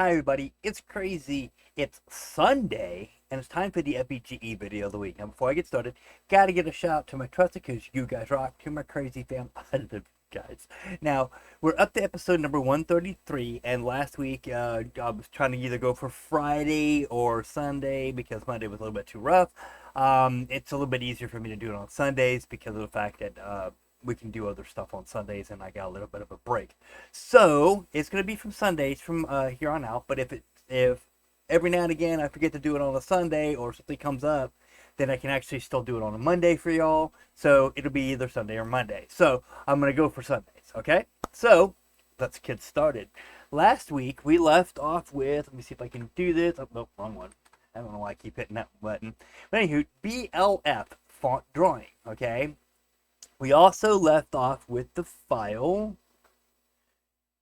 Hi everybody, it's crazy. It's Sunday, and it's time for the FBGE video of the week. Now before I get started, gotta get a shout out to my trusted because you guys rock, to my crazy fam. I love you guys. Now, we're up to episode number 133, and last week I was trying to either go for Friday or Sunday because Monday was a little bit too rough. It's a little bit easier for me to do it on Sundays because of the fact that we can do other stuff on Sundays, and I got a little bit of a break. So it's gonna be from Sundays from here on out. But if every now and again I forget to do it on a Sunday or something comes up, then I can actually still do it on a Monday for y'all. So it'll be either Sunday or Monday. So I'm gonna go for Sundays. Okay. So let's get started. Last week we left off with. Let me see if I can do this. Oh, no, wrong one. I don't know why I keep hitting that button. But anywho, BLF font drawing. Okay. We also left off with the file.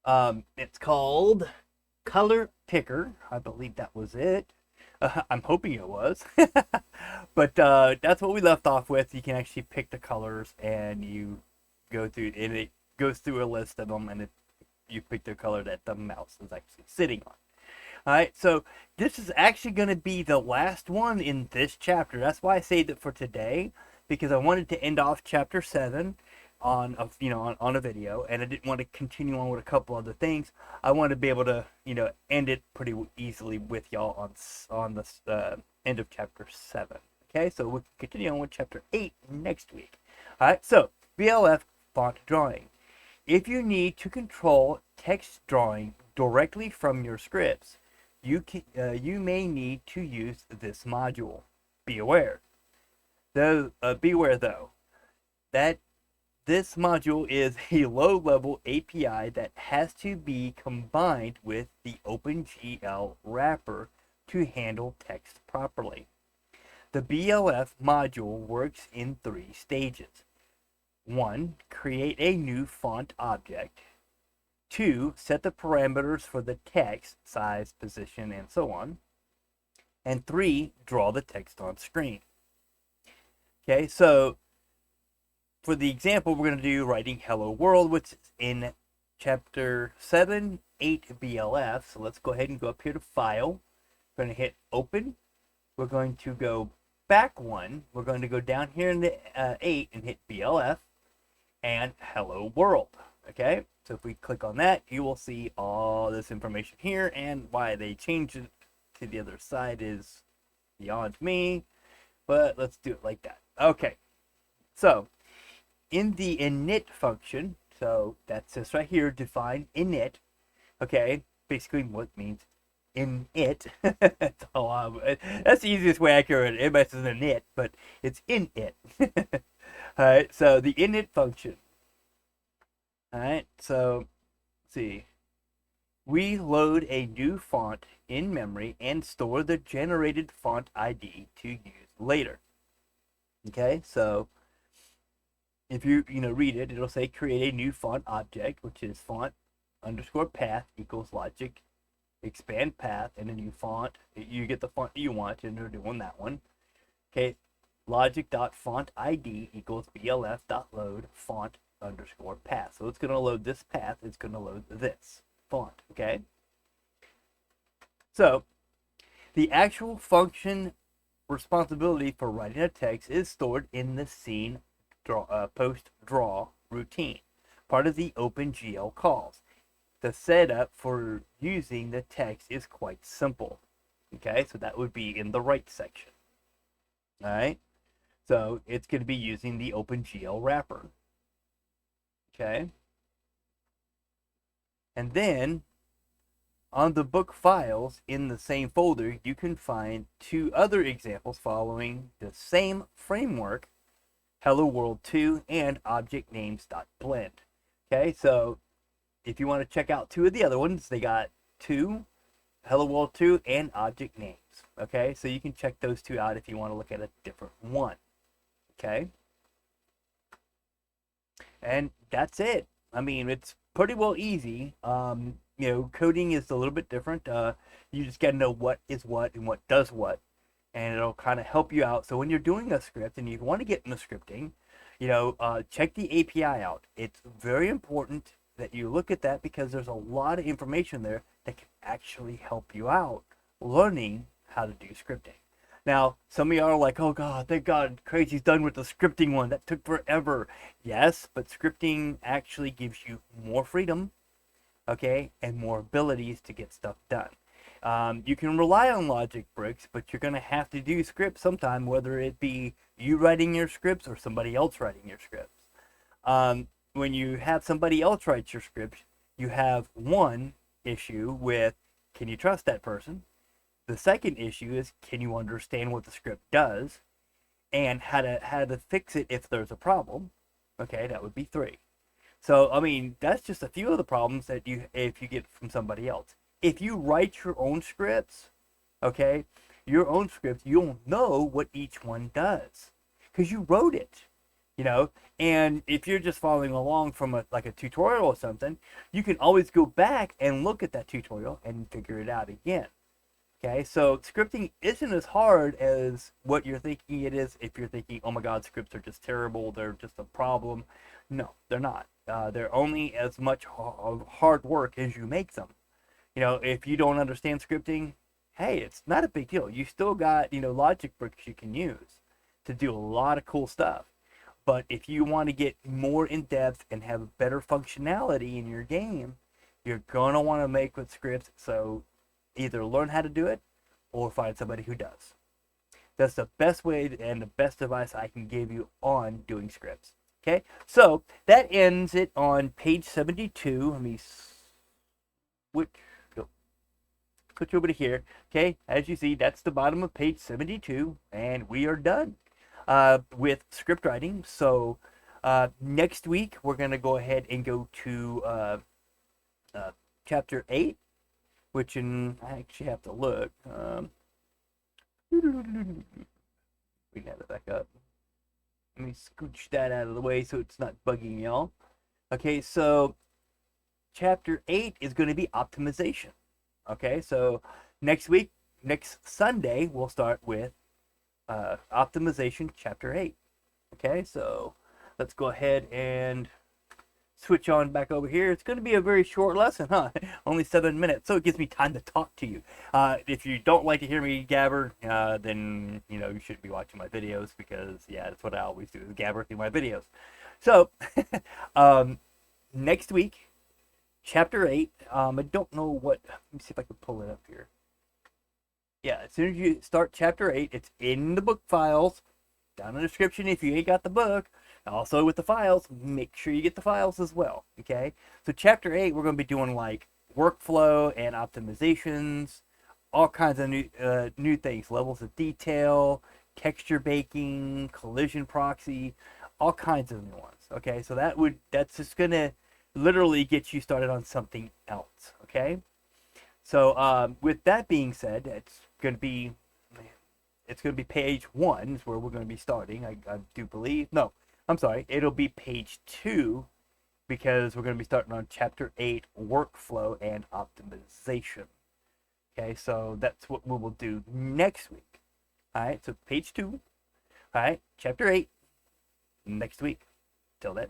It's called Color Picker. I believe that was it. I'm hoping it was. But that's what we left off with. You can actually pick the colors and you go through, and it goes through a list of them, and you pick the color that the mouse is actually sitting on. Alright, so this is actually going to be the last one in this chapter. That's why I saved it for today, because I wanted to end off chapter 7 on a video, and I didn't want to continue on with a couple other things. I wanted to be able to end it pretty easily with y'all on the end of chapter 7. Okay, so we'll continue on with chapter 8 next week. Alright, so BLF font drawing. If you need to control text drawing directly from your scripts, you may need to use this module. Be aware. Beware though, that this module is a low-level API that has to be combined with the OpenGL wrapper to handle text properly. The BLF module works in 3 stages. 1. Create a new font object. 2. Set the parameters for the text, size, position, and so on. And 3. Draw the text on screen. Okay, so for the example, we're going to do writing Hello World, which is in chapter 7, 8 BLF. So let's go ahead and go up here to File. We're going to hit Open. We're going to go back one. We're going to go down here in the 8 and hit BLF and Hello World. Okay, so if we click on that, you will see all this information here, and why they changed it to the other side is beyond me, but let's do it like that. Okay, so in the init function, so that's this right here, define init. Okay, basically what means init. That's the easiest way I can read it. Everybody says init, but it's init. Alright, so the init function. Alright, so let's see. We load a new font in memory and store the generated font ID to use later. Okay, so if you read it, it'll say create a new font object, which is font underscore path equals logic expand path, and a new font. You get the font you want, and they're doing that one. Okay, logic.font ID equals blf.load font underscore path. So it's going to load this path. It's going to load this font. Okay, so the actual function responsibility for writing a text is stored in the scene post draw routine, part of the OpenGL calls. The setup for using the text is quite simple. Okay, so that would be in the right section. All right, so it's going to be using the OpenGL wrapper. Okay, and then on the book files in the same folder, you can find 2 other examples following the same framework, Hello World 2 and Object Names.blend. Okay, so if you want to check out 2 of the other ones, they got 2, Hello World 2 and Object Names. Okay, so you can check those 2 out if you want to look at a different one. Okay, and that's it. I mean, it's pretty well easy. Coding is a little bit different. You just got to know what is what and what does what, and it'll kind of help you out. So when you're doing a script and you want to get into scripting, check the API out. It's very important that you look at that because there's a lot of information there that can actually help you out learning how to do scripting. Now, some of y'all are like, oh God, thank God, Crazy's done with the scripting one. That took forever. Yes, but scripting actually gives you more freedom, okay, and more abilities to get stuff done. You can rely on logic bricks, but you're going to have to do scripts sometime, whether it be you writing your scripts or somebody else writing your scripts. When you have somebody else write your scripts, you have one issue with, can you trust that person? The second issue is, can you understand what the script does and how to fix it if there's a problem? Okay, that would be 3. So, I mean, that's just a few of the problems that if you get from somebody else. If you write your own scripts, okay, your own scripts, you'll know what each one does because you wrote it, you know. And if you're just following along from like a tutorial or something, you can always go back and look at that tutorial and figure it out again. Okay, so scripting isn't as hard as what you're thinking it is. If you're thinking, oh my God, scripts are just terrible, they're just a problem. No, they're not. They're only as much hard work as you make them. You know, if you don't understand scripting, hey, it's not a big deal. You still got, you know, logic bricks you can use to do a lot of cool stuff. But if you want to get more in depth and have better functionality in your game, you're going to want to make with scripts. So either learn how to do it or find somebody who does. That's the best way and the best advice I can give you on doing scripts. Okay, so that ends it on page 72. Let me switch over to here. Okay, as you see, that's the bottom of page 72, and we are done with script writing. So next week, we're going to go ahead and go to chapter 8, which I actually have to look. We can have it back up. Let me scooch that out of the way so it's not bugging y'all. Okay, so chapter 8 is going to be optimization. Okay, so next week, next Sunday, we'll start with optimization chapter 8. Okay, so let's go ahead and switch on back over here. It's going to be a very short lesson, huh? Only 7 minutes, so it gives me time to talk to you. If you don't like to hear me gabber, then you know you shouldn't be watching my videos because yeah, that's what I always do, is gabber through my videos. So next week, chapter 8. I don't know what. Let me see if I can pull it up here. Yeah, as soon as you start chapter 8, it's in the book files down in the description. If you ain't got the book, also with the files, make sure you get the files as well. Okay, so chapter 8, we're going to be doing like workflow and optimizations, all kinds of new things, levels of detail, texture baking, collision proxy, all kinds of new ones. Okay, so that's just going to literally get you started on something else. Okay, so with that being said, it's going to be page 1 is where we're going to be starting. I do believe. No, I'm sorry, it'll be page 2 because we're going to be starting on chapter 8, workflow and optimization. Okay, so that's what we will do next week. All right, so page 2, all right, chapter 8, next week. Till then.